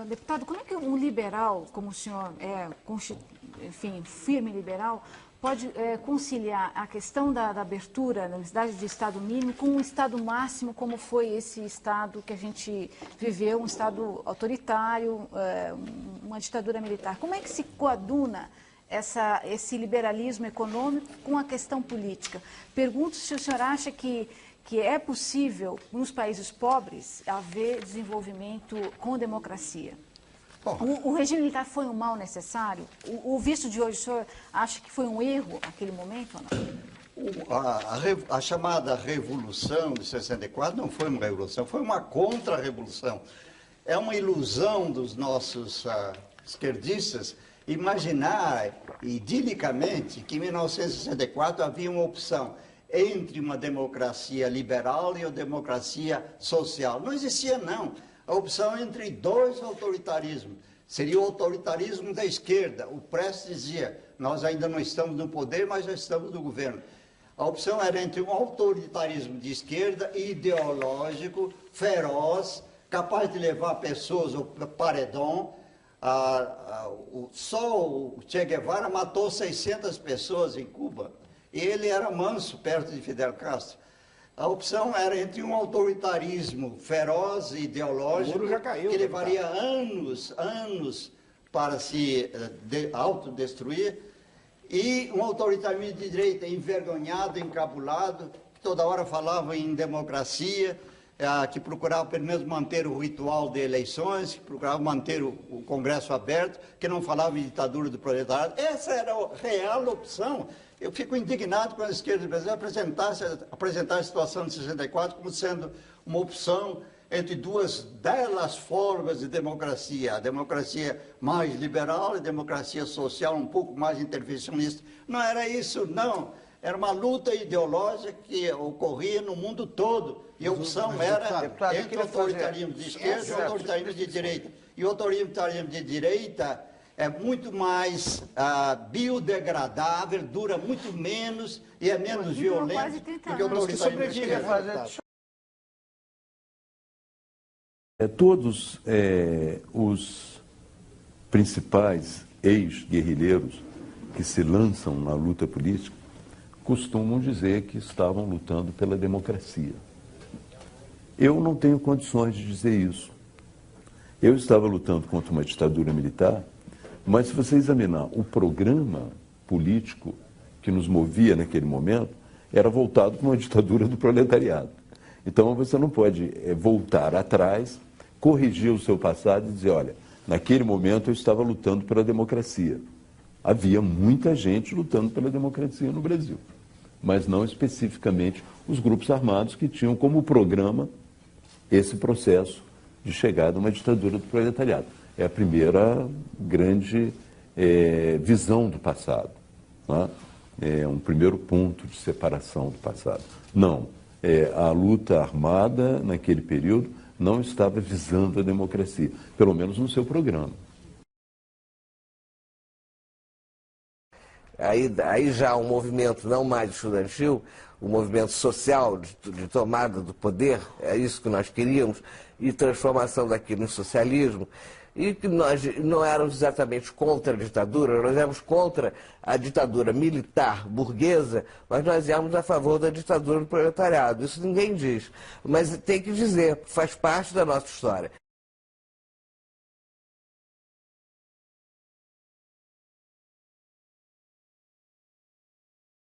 Deputado, como é que um liberal, como o senhor é, enfim, firme liberal, pode conciliar a questão da abertura, da necessidade de Estado mínimo, com um Estado máximo, como foi esse Estado que a gente viveu, um Estado autoritário, uma ditadura militar? Como é que se coaduna esse liberalismo econômico com a questão política? Pergunto se o senhor acha que é possível, nos países pobres, haver desenvolvimento com democracia. O regime militar foi um mal necessário? O visto de hoje, o senhor acha que foi um erro naquele momento ou não? A chamada Revolução de 64 não foi uma revolução, foi uma contra-revolução. É uma ilusão dos nossos esquerdistas imaginar idilicamente que em 1964 havia uma opção entre uma democracia liberal e uma democracia social. Não existia, não. A opção entre dois autoritarismos. Seria o autoritarismo da esquerda. O Prestes dizia, nós ainda não estamos no poder, mas já estamos no governo. A opção era entre um autoritarismo de esquerda, ideológico, feroz, capaz de levar pessoas ao paredão. Só o Che Guevara matou 600 pessoas em Cuba. Ele era manso perto de Fidel Castro. A opção era entre um autoritarismo feroz e ideológico, que levaria anos para se autodestruir, e um autoritarismo de direita envergonhado, encabulado, que toda hora falava em democracia, que procurava pelo menos manter o ritual de eleições, que procurava manter o Congresso aberto, que não falava em ditadura do proletariado. Essa era a real opção. Eu fico indignado quando a esquerda brasileira apresentar a situação de 64 como sendo uma opção entre duas belas formas de democracia. A democracia mais liberal e a democracia social um pouco mais intervencionista. Não era isso, não. Era uma luta ideológica que ocorria no mundo todo. E a opção era entre o autoritarismo de esquerda e o autoritarismo de direita. E o autoritarismo de direita é muito mais biodegradável, dura muito menos e é menos violento do que o autoritarismo de esquerda. Todos os principais ex-guerrilheiros que se lançam na luta política costumam dizer que estavam lutando pela democracia. Eu não tenho condições de dizer isso. Eu estava lutando contra uma ditadura militar, mas se você examinar o programa político que nos movia naquele momento, era voltado para uma ditadura do proletariado. Então você não pode voltar atrás, corrigir o seu passado e dizer, olha, naquele momento eu estava lutando pela democracia. Havia muita gente lutando pela democracia no Brasil, mas não especificamente os grupos armados que tinham como programa esse processo de chegada a uma ditadura do proletariado. É a primeira grande visão do passado, né? É um primeiro ponto de separação do passado. Não, a luta armada naquele período não estava visando a democracia, pelo menos no seu programa. Aí já um movimento não mais estudantil, um movimento social de tomada do poder, é isso que nós queríamos, e transformação daquilo em socialismo, e que nós não éramos exatamente contra a ditadura, nós éramos contra a ditadura militar burguesa, mas nós éramos a favor da ditadura do proletariado. Isso ninguém diz, mas tem que dizer, faz parte da nossa história.